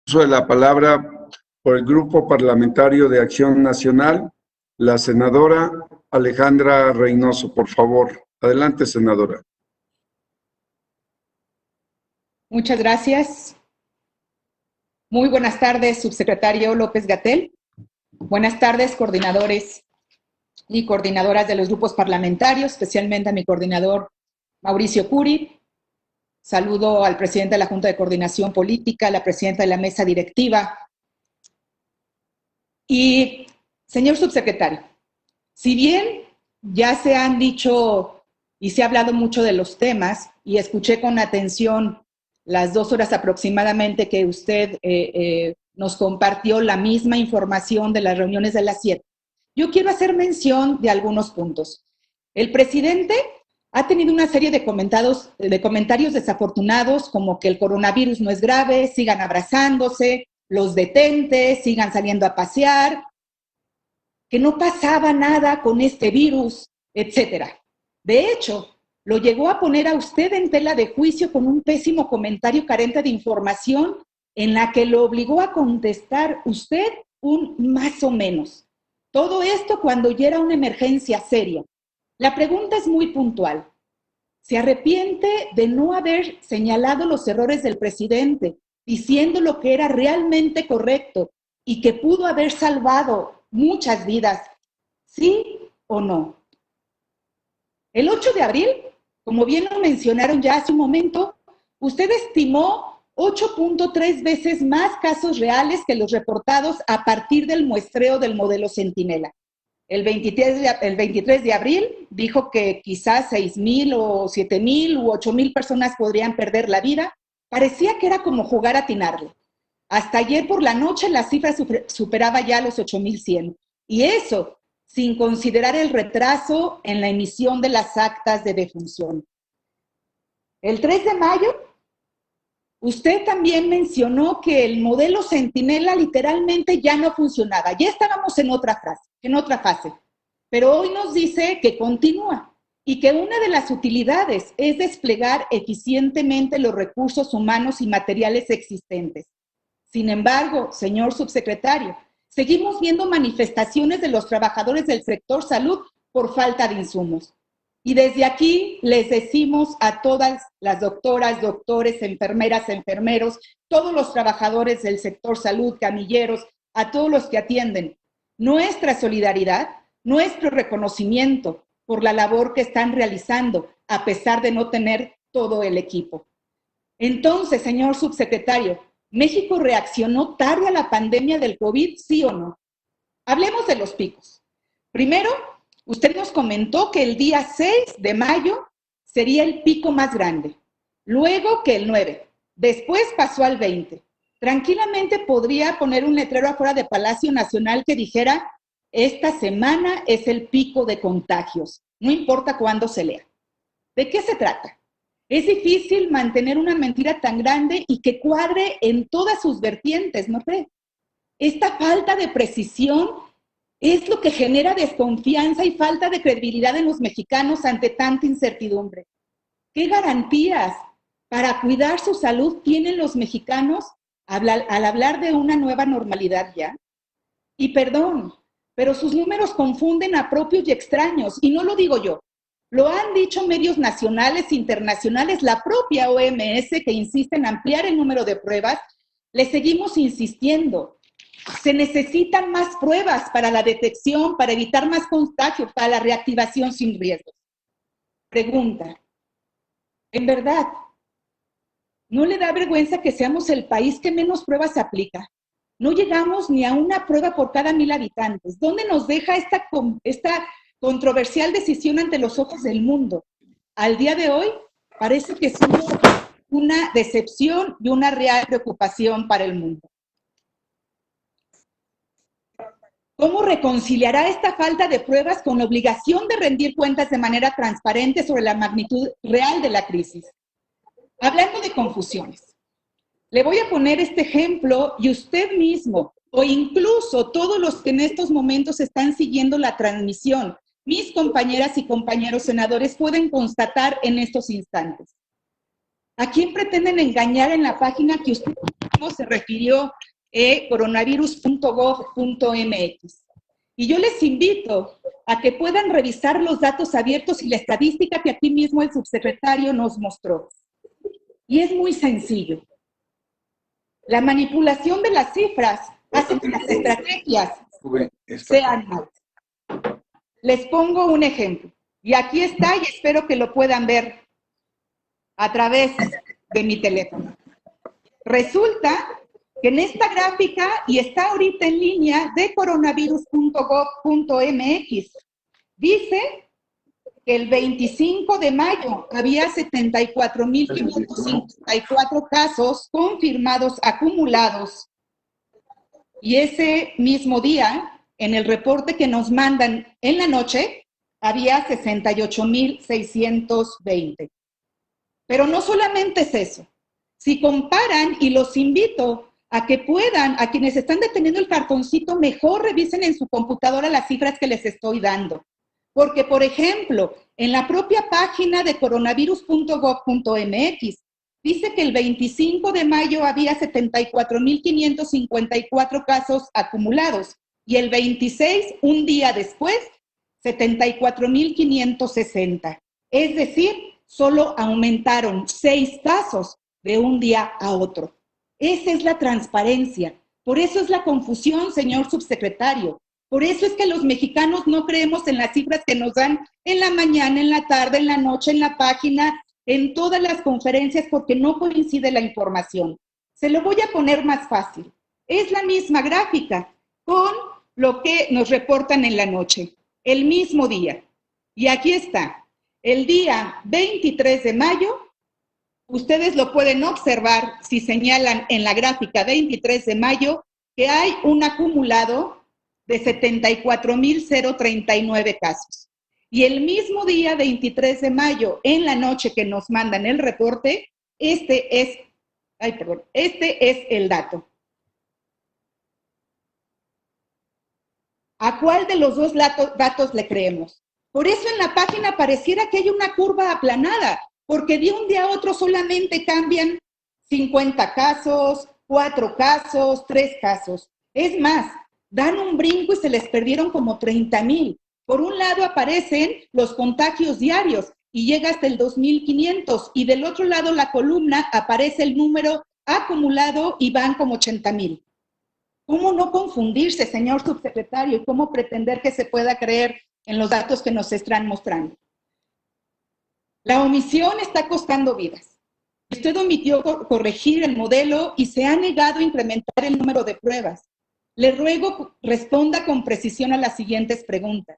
uso de la palabra por el Grupo Parlamentario de Acción Nacional, la senadora Alejandra Reynoso, por favor. Adelante, senadora. Muchas gracias. Muy buenas tardes, subsecretario López-Gatell. Buenas tardes, coordinadores y coordinadoras de los grupos parlamentarios, especialmente a mi coordinador Mauricio Curi. Saludo al presidente de la Junta de Coordinación Política, a la presidenta de la mesa directiva. Y, señor subsecretario, si bien ya se han dicho y se ha hablado mucho de los temas, y escuché con atención las 2 horas aproximadamente que usted nos compartió la misma información de las reuniones de las 7, yo quiero hacer mención de algunos puntos. El presidente ha tenido una serie de comentarios desafortunados, como que el coronavirus no es grave, sigan abrazándose, los detentes, sigan saliendo a pasear, que no pasaba nada con este virus, etcétera. De hecho, lo llegó a poner a usted en tela de juicio con un pésimo comentario carente de información en la que lo obligó a contestar usted un más o menos. Todo esto cuando ya era una emergencia seria. La pregunta es muy puntual. ¿Se arrepiente de no haber señalado los errores del presidente, diciendo lo que era realmente correcto y que pudo haber salvado muchas vidas? ¿Sí o no? El 8 de abril, como bien lo mencionaron ya hace un momento, usted estimó 8.3 veces más casos reales que los reportados a partir del muestreo del modelo Centinela. El 23 de abril dijo que quizás 6,000 o 7,000 u 8,000 personas podrían perder la vida. Parecía que era como jugar a atinarle. Hasta ayer por la noche la cifra superaba ya los 8,100. Y eso sin considerar el retraso en la emisión de las actas de defunción. El 3 de mayo, usted también mencionó que el modelo Centinela literalmente ya no funcionaba. Ya estábamos en otra fase. Pero hoy nos dice que continúa y que una de las utilidades es desplegar eficientemente los recursos humanos y materiales existentes. Sin embargo, señor subsecretario, seguimos viendo manifestaciones de los trabajadores del sector salud por falta de insumos. Y desde aquí les decimos a todas las doctoras, doctores, enfermeras, enfermeros, todos los trabajadores del sector salud, camilleros, a todos los que atienden, nuestra solidaridad, nuestro reconocimiento por la labor que están realizando, a pesar de no tener todo el equipo. Entonces, señor subsecretario, ¿México reaccionó tarde a la pandemia del COVID, sí o no? Hablemos de los picos. Primero, usted nos comentó que el día 6 de mayo sería el pico más grande, luego que el 9, después pasó al 20. Tranquilamente podría poner un letrero afuera de Palacio Nacional que dijera: esta semana es el pico de contagios, no importa cuándo se lea. ¿De qué se trata? Es difícil mantener una mentira tan grande y que cuadre en todas sus vertientes, ¿no cree? Esta falta de precisión es lo que genera desconfianza y falta de credibilidad en los mexicanos ante tanta incertidumbre. ¿Qué garantías para cuidar su salud tienen los mexicanos al hablar de una nueva normalidad ya? Y perdón, pero sus números confunden a propios y extraños, y no lo digo yo. Lo han dicho medios nacionales, internacionales, la propia OMS, que insiste en ampliar el número de pruebas. Le seguimos insistiendo. Se necesitan más pruebas para la detección, para evitar más contagios, para la reactivación sin riesgos. Pregunta, ¿en verdad no le da vergüenza que seamos el país que menos pruebas aplica? No llegamos ni a una prueba por cada 1,000 habitantes. ¿Dónde nos deja esta controversial decisión ante los ojos del mundo? Al día de hoy, parece que es una decepción y una real preocupación para el mundo. ¿Cómo reconciliará esta falta de pruebas con la obligación de rendir cuentas de manera transparente sobre la magnitud real de la crisis? Hablando de confusiones, le voy a poner este ejemplo y usted mismo, o incluso todos los que en estos momentos están siguiendo la transmisión, mis compañeras y compañeros senadores, pueden constatar en estos instantes. ¿A quién pretenden engañar en la página que usted mismo se refirió coronavirus.gov.mx. Y yo les invito a que puedan revisar los datos abiertos y la estadística que aquí mismo el subsecretario nos mostró. Y es muy sencillo. La manipulación de las cifras hace que las estrategias sean malas. Les pongo un ejemplo. Y aquí está, y espero que lo puedan ver a través de mi teléfono. Resulta que en esta gráfica, y está ahorita en línea, de coronavirus.gov.mx, dice que el 25 de mayo había 74,554 casos confirmados acumulados. Y ese mismo día, en el reporte que nos mandan en la noche, había 68,620. Pero no solamente es eso. Si comparan, y los invito a que puedan, a quienes están deteniendo el cartoncito, mejor revisen en su computadora las cifras que les estoy dando. Porque, por ejemplo, en la propia página de coronavirus.gov.mx, dice que el 25 de mayo había 74,554 casos acumulados y el 26, un día después, 74,560. Es decir, solo aumentaron 6 casos de un día a otro. Esa es la transparencia. Por eso es la confusión, señor subsecretario. Por eso es que los mexicanos no creemos en las cifras que nos dan en la mañana, en la tarde, en la noche, en la página, en todas las conferencias, porque no coincide la información. Se lo voy a poner más fácil. Es la misma gráfica con lo que nos reportan en la noche, el mismo día. Y aquí está, el día 23 de mayo, ustedes lo pueden observar si señalan en la gráfica 23 de mayo que hay un acumulado de 74,039 casos. Y el mismo día 23 de mayo, en la noche que nos mandan el reporte, este es el dato. ¿A cuál de los dos datos le creemos? Por eso en la página pareciera que hay una curva aplanada, porque de un día a otro solamente cambian 50 casos, 4 casos, 3 casos. Es más, dan un brinco y se les perdieron como 30,000. Por un lado aparecen los contagios diarios y llega hasta el 2,500, y del otro lado la columna aparece el número acumulado y van como 80,000. ¿Cómo no confundirse, señor subsecretario? ¿Cómo pretender que se pueda creer en los datos que nos están mostrando? La omisión está costando vidas. Usted omitió corregir el modelo y se ha negado a incrementar el número de pruebas. Le ruego responda con precisión a las siguientes preguntas.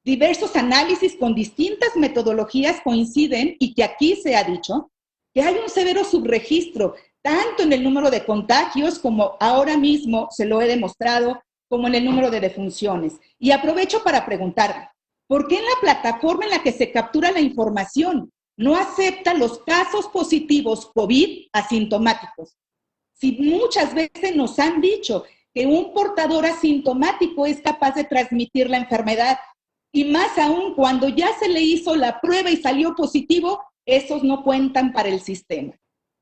Diversos análisis con distintas metodologías coinciden, y que aquí se ha dicho, que hay un severo subregistro, tanto en el número de contagios, como ahora mismo se lo he demostrado, como en el número de defunciones. Y aprovecho para preguntarle, ¿por qué en la plataforma en la que se captura la información no acepta los casos positivos COVID asintomáticos? Si muchas veces nos han dicho que un portador asintomático es capaz de transmitir la enfermedad, y más aún cuando ya se le hizo la prueba y salió positivo, esos no cuentan para el sistema.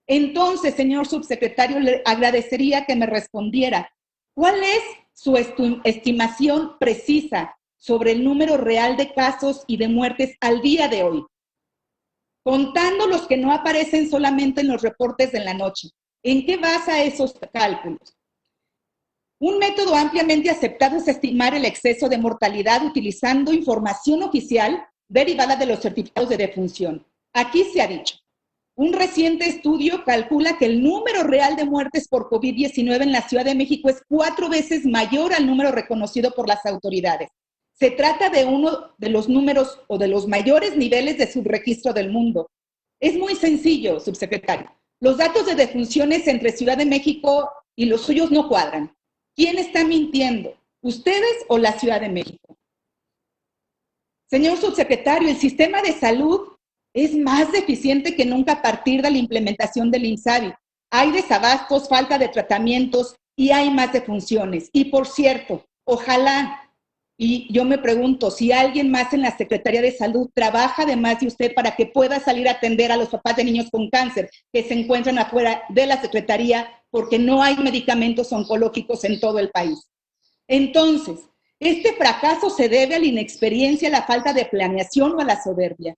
Entonces, señor subsecretario, le agradecería que me respondiera, ¿cuál es su estimación precisa sobre el número real de casos y de muertes al día de hoy? Contando los que no aparecen solamente en los reportes de la noche. ¿En qué basa esos cálculos? Un método ampliamente aceptado es estimar el exceso de mortalidad utilizando información oficial derivada de los certificados de defunción. Aquí se ha dicho, un reciente estudio calcula que el número real de muertes por COVID-19 en la Ciudad de México es 4 veces mayor al número reconocido por las autoridades. Se trata de uno de los números o de los mayores niveles de subregistro del mundo. Es muy sencillo, subsecretario. Los datos de defunciones entre Ciudad de México y los suyos no cuadran. ¿Quién está mintiendo? ¿Ustedes o la Ciudad de México? Señor subsecretario, el sistema de salud es más deficiente que nunca a partir de la implementación del INSABI. Hay desabastos, falta de tratamientos y hay más defunciones. Y por cierto, ojalá, y yo me pregunto, si alguien más en la Secretaría de Salud trabaja además de usted para que pueda salir a atender a los papás de niños con cáncer que se encuentran afuera de la Secretaría porque no hay medicamentos oncológicos en todo el país. Entonces, este fracaso se debe a la inexperiencia, a la falta de planeación o a la soberbia.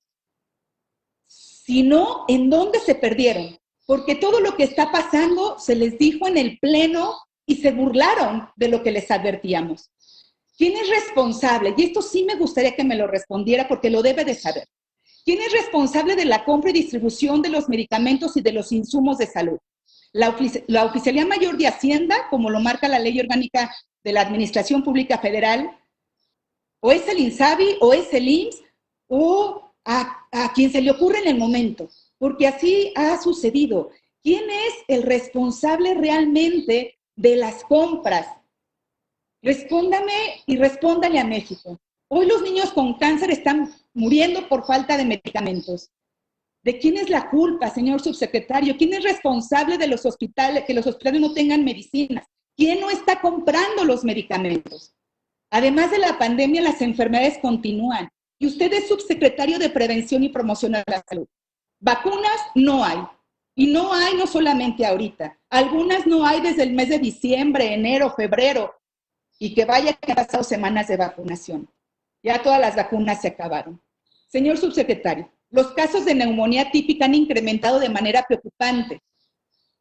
Si no, ¿en dónde se perdieron? Porque todo lo que está pasando se les dijo en el pleno y se burlaron de lo que les advertíamos. ¿Quién es responsable? Y esto sí me gustaría que me lo respondiera porque lo debe de saber. ¿Quién es responsable de la compra y distribución de los medicamentos y de los insumos de salud? ¿La Oficialía Mayor de Hacienda, como lo marca la Ley Orgánica de la Administración Pública Federal? ¿O es el INSABI? ¿O es el IMSS? ¿O a quien se le ocurre en el momento? Porque así ha sucedido. ¿Quién es el responsable realmente de las compras? Respóndame y respóndale a México. Hoy los niños con cáncer están muriendo por falta de medicamentos. ¿De quién es la culpa, señor subsecretario? ¿Quién es responsable de los hospitales, que los hospitales no tengan medicinas? ¿Quién no está comprando los medicamentos? Además de la pandemia, las enfermedades continúan. Y usted es subsecretario de Prevención y Promoción a la Salud. Vacunas no hay. Y no hay no solamente ahorita. Algunas no hay desde el mes de diciembre, enero, febrero. Y que vaya que han pasado semanas de vacunación. Ya todas las vacunas se acabaron. Señor subsecretario, los casos de neumonía típica han incrementado de manera preocupante.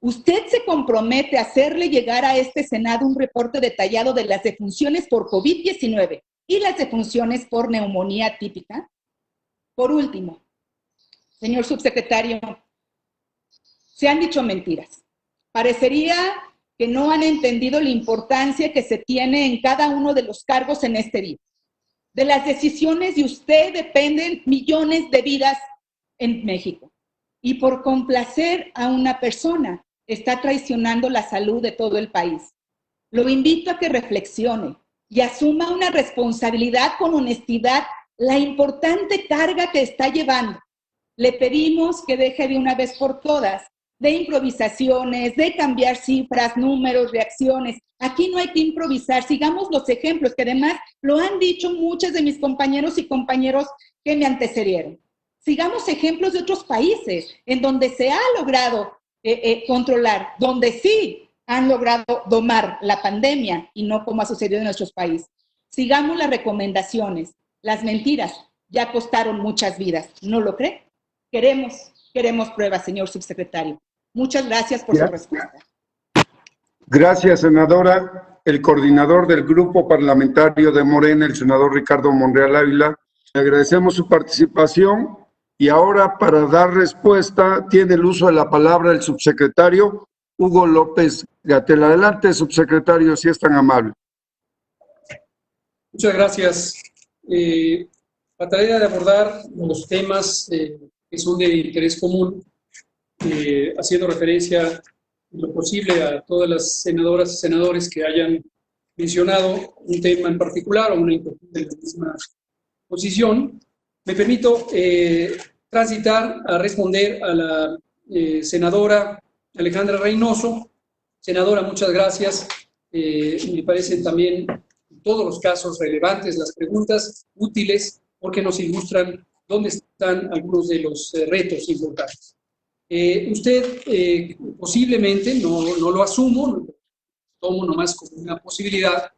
¿Usted se compromete a hacerle llegar a este Senado un reporte detallado de las defunciones por COVID-19 y las defunciones por neumonía típica? Por último, señor subsecretario, se han dicho mentiras. Parecería que no han entendido la importancia que se tiene en cada uno de los cargos en este día. De las decisiones de usted dependen millones de vidas en México. Y por complacer a una persona, está traicionando la salud de todo el país. Lo invito a que reflexione y asuma una responsabilidad con honestidad la importante carga que está llevando. Le pedimos que deje de una vez por todas de improvisaciones, de cambiar cifras, números, reacciones. Aquí no hay que improvisar, sigamos los ejemplos, que además lo han dicho muchos de mis compañeros y compañeros que me antecedieron. Sigamos ejemplos de otros países en donde se ha logrado controlar, donde sí han logrado domar la pandemia y no como ha sucedido en nuestros países. Sigamos las recomendaciones. Las mentiras ya costaron muchas vidas, ¿no lo cree? Queremos pruebas, señor subsecretario. Muchas gracias por su respuesta. Gracias, senadora. El coordinador del Grupo Parlamentario de Morena, el senador Ricardo Monreal Ávila, le agradecemos su participación y ahora para dar respuesta tiene el uso de la palabra el subsecretario Hugo López-Gatell. Adelante, subsecretario, si es tan amable. Muchas gracias. Trataré de abordar los temas que son de interés común, haciendo referencia en lo posible a todas las senadoras y senadores que hayan mencionado un tema en particular o una inquietud de la misma posición. Me permito transitar a responder a la senadora Alejandra Reynoso. Senadora, muchas gracias. Me parecen también en todos los casos relevantes las preguntas, útiles, porque nos ilustran dónde están algunos de los retos importantes. Usted posiblemente, no lo asumo, lo tomo nomás como una posibilidad,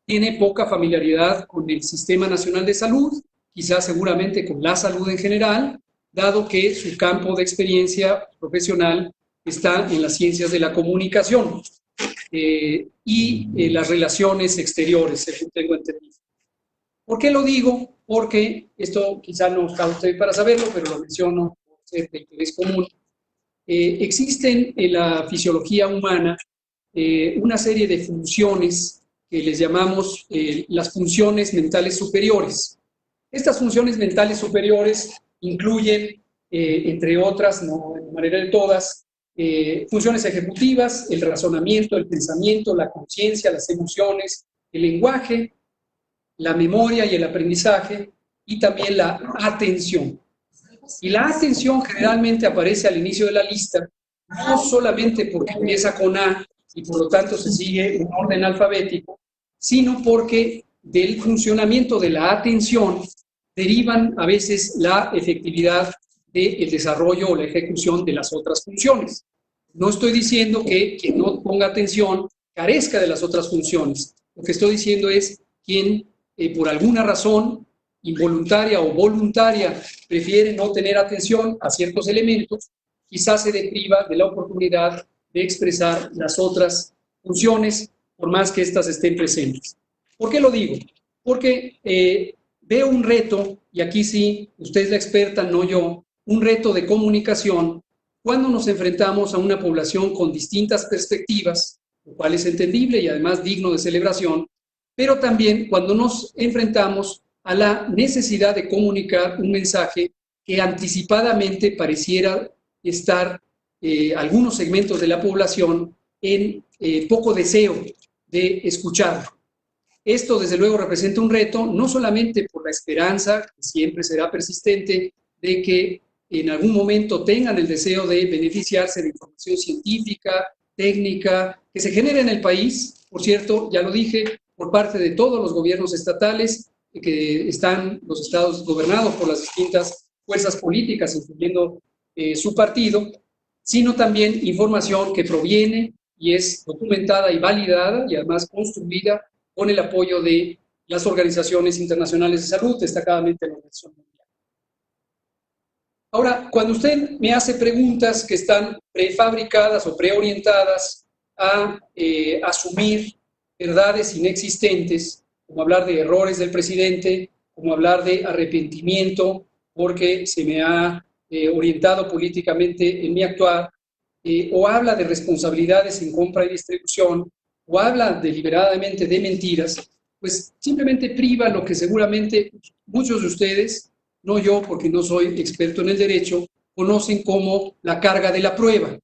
tiene poca familiaridad con el Sistema Nacional de Salud, quizás seguramente con la salud en general, dado que su campo de experiencia profesional está en las ciencias de la comunicación y las relaciones exteriores, según tengo entendido. ¿Por qué lo digo? Porque esto quizá no está usted para saberlo, pero lo menciono por ser de interés común. Existen en la fisiología humana una serie de funciones que les llamamos las funciones mentales superiores. Estas funciones mentales superiores incluyen, entre otras, no de manera de todas, funciones ejecutivas, el razonamiento, el pensamiento, la conciencia, las emociones, el lenguaje, la memoria y el aprendizaje, y también la atención. Y la atención generalmente aparece al inicio de la lista, no solamente porque empieza con A y por lo tanto se sigue un orden alfabético, sino porque del funcionamiento de la atención derivan a veces la efectividad del desarrollo o la ejecución de las otras funciones. No estoy diciendo que quien no ponga atención carezca de las otras funciones. Lo que estoy diciendo es quien, por alguna razón involuntaria o voluntaria, prefiere no tener atención a ciertos elementos, quizás se depriva de la oportunidad de expresar las otras funciones, por más que éstas estén presentes. ¿Por qué lo digo? Porque veo un reto, y aquí sí, usted es la experta, no yo, un reto de comunicación cuando nos enfrentamos a una población con distintas perspectivas, lo cual es entendible y además digno de celebración, pero también cuando nos enfrentamos a la necesidad de comunicar un mensaje que anticipadamente pareciera estar algunos segmentos de la población en poco deseo de escucharlo. Esto, desde luego, representa un reto, no solamente por la esperanza, que siempre será persistente, de que en algún momento tengan el deseo de beneficiarse de información científica, técnica, que se genere en el país, por cierto, ya lo dije, por parte de todos los gobiernos estatales, que están los estados gobernados por las distintas fuerzas políticas, incluyendo su partido, sino también información que proviene y es documentada y validada y además construida con el apoyo de las organizaciones internacionales de salud, destacadamente la Organización Mundial. Ahora, cuando usted me hace preguntas que están prefabricadas o preorientadas a asumir verdades inexistentes, como hablar de errores del presidente, como hablar de arrepentimiento porque se me ha orientado políticamente en mi actuar, o habla de responsabilidades en compra y distribución, o habla deliberadamente de mentiras, pues simplemente priva lo que seguramente muchos de ustedes, no yo porque no soy experto en el derecho, conocen como la carga de la prueba.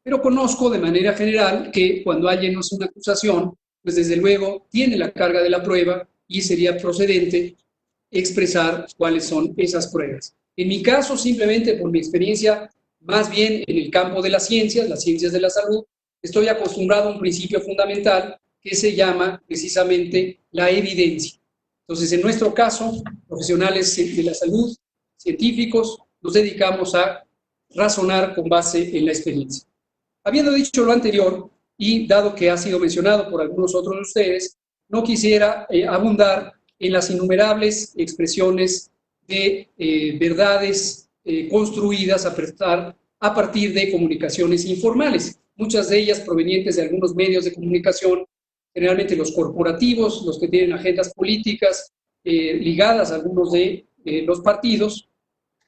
Pero conozco de manera general que cuando alguien hace una acusación, pues desde luego tiene la carga de la prueba y sería procedente expresar cuáles son esas pruebas. En mi caso, simplemente por mi experiencia, más bien en el campo de las ciencias de la salud, estoy acostumbrado a un principio fundamental que se llama precisamente la evidencia. Entonces, en nuestro caso, profesionales de la salud, científicos, nos dedicamos a razonar con base en la experiencia. Habiendo dicho lo anterior, y dado que ha sido mencionado por algunos otros de ustedes, no quisiera abundar en las innumerables expresiones de verdades construidas a partir de comunicaciones informales, muchas de ellas provenientes de algunos medios de comunicación, generalmente los corporativos, los que tienen agendas políticas ligadas a algunos de los partidos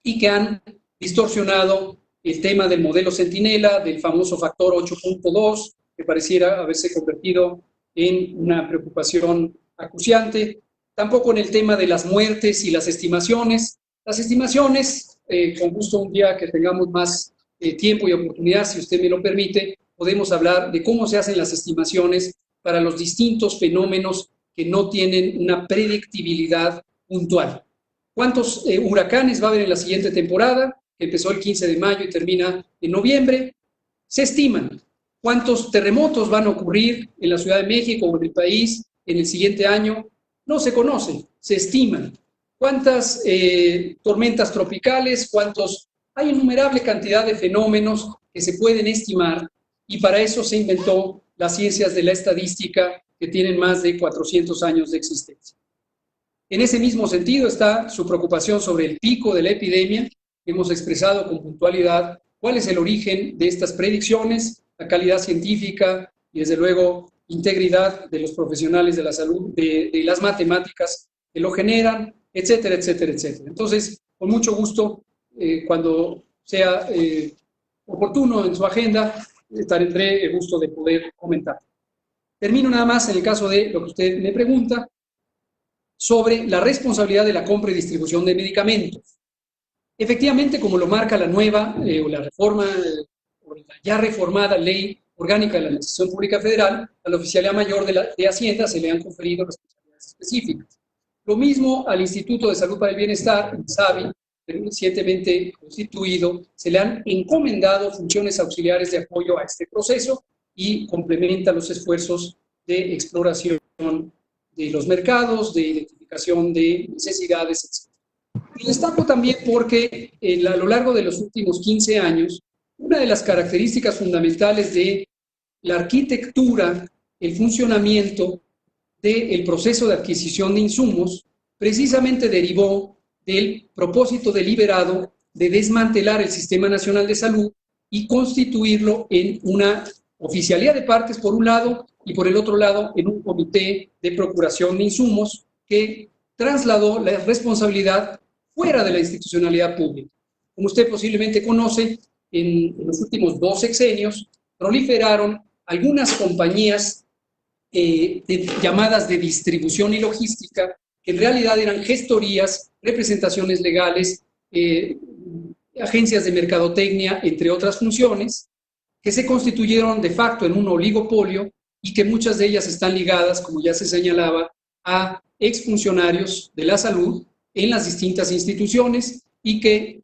y que han distorsionado el tema del modelo Centinela, del famoso factor 8.2, que pareciera haberse convertido en una preocupación acuciante. Tampoco en el tema de las muertes y las estimaciones. Las estimaciones, con gusto un día que tengamos más tiempo y oportunidad, si usted me lo permite, podemos hablar de cómo se hacen las estimaciones para los distintos fenómenos que no tienen una predictibilidad puntual. ¿Cuántos huracanes va a haber en la siguiente temporada? Que empezó el 15 de mayo y termina en noviembre. Se estiman. ¿Cuántos terremotos van a ocurrir en la Ciudad de México o en el país en el siguiente año? No se conocen, se estiman. ¿Cuántas tormentas tropicales? Hay innumerable cantidad de fenómenos que se pueden estimar y para eso se inventó las ciencias de la estadística que tienen más de 400 años de existencia. En ese mismo sentido está su preocupación sobre el pico de la epidemia. Hemos expresado con puntualidad cuál es el origen de estas predicciones, la calidad científica y, desde luego, integridad de los profesionales de la salud, de las matemáticas que lo generan, etcétera, etcétera, etcétera. Entonces, con mucho gusto, cuando sea oportuno en su agenda, tendré el gusto de poder comentar. Termino nada más en el caso de lo que usted me pregunta sobre la responsabilidad de la compra y distribución de medicamentos. Efectivamente, como lo marca la nueva o la reforma o la ya reformada Ley Orgánica de la Administración Pública Federal, a la Oficialía Mayor de Hacienda se le han conferido responsabilidades específicas. Lo mismo al Instituto de Salud para el Bienestar, INSABI, recientemente constituido, se le han encomendado funciones auxiliares de apoyo a este proceso y complementa los esfuerzos de exploración de los mercados, de identificación de necesidades, etc. Y destaco también porque a lo largo de los últimos 15 años Una de las características fundamentales de la arquitectura, el funcionamiento del proceso de adquisición de insumos, precisamente derivó del propósito deliberado de desmantelar el Sistema Nacional de Salud y constituirlo en una oficialía de partes por un lado y por el otro lado en un comité de procuración de insumos que trasladó la responsabilidad fuera de la institucionalidad pública. Como usted posiblemente conoce, en los últimos 2 sexenios proliferaron algunas compañías llamadas de distribución y logística, que en realidad eran gestorías, representaciones legales, agencias de mercadotecnia, entre otras funciones, que se constituyeron de facto en un oligopolio y que muchas de ellas están ligadas, como ya se señalaba, a exfuncionarios de la salud en las distintas instituciones y que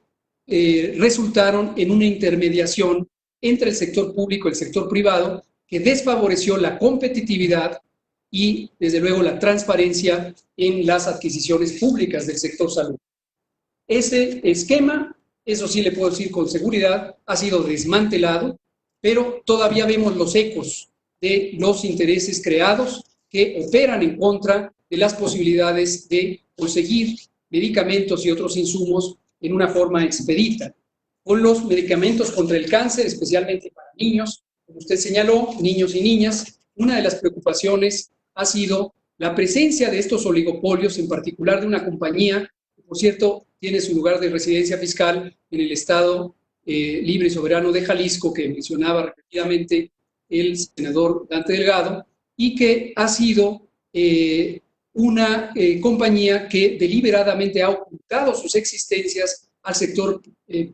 resultaron en una intermediación entre el sector público y el sector privado que desfavoreció la competitividad y, desde luego, la transparencia en las adquisiciones públicas del sector salud. Ese esquema, eso sí le puedo decir con seguridad, ha sido desmantelado, pero todavía vemos los ecos de los intereses creados que operan en contra de las posibilidades de conseguir medicamentos y otros insumos en una forma expedita. Con los medicamentos contra el cáncer, especialmente para niños, como usted señaló, niños y niñas, una de las preocupaciones ha sido la presencia de estos oligopolios, en particular de una compañía que, por cierto, tiene su lugar de residencia fiscal en el Estado Libre y Soberano de Jalisco, que mencionaba repetidamente el senador Dante Delgado, y que ha sido una compañía que deliberadamente ha ocultado sus existencias al sector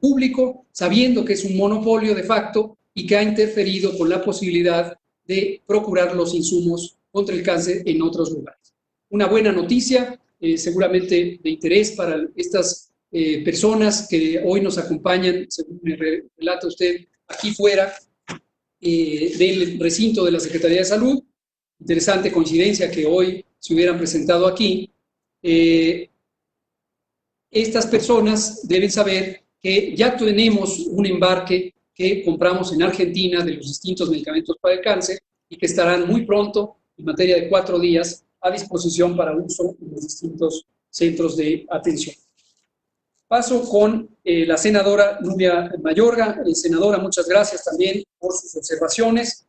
público, sabiendo que es un monopolio de facto y que ha interferido con la posibilidad de procurar los insumos contra el cáncer en otros lugares. Una buena noticia, seguramente de interés para estas personas que hoy nos acompañan, según me relata usted, aquí fuera del recinto de la Secretaría de Salud. Interesante coincidencia que hoy se hubieran presentado aquí. Estas personas deben saber que ya tenemos un embarque que compramos en Argentina de los distintos medicamentos para el cáncer y que estarán muy pronto, en materia de 4 días, a disposición para uso en los distintos centros de atención. Paso con la senadora Nubia Mayorga. Senadora, muchas gracias también por sus observaciones.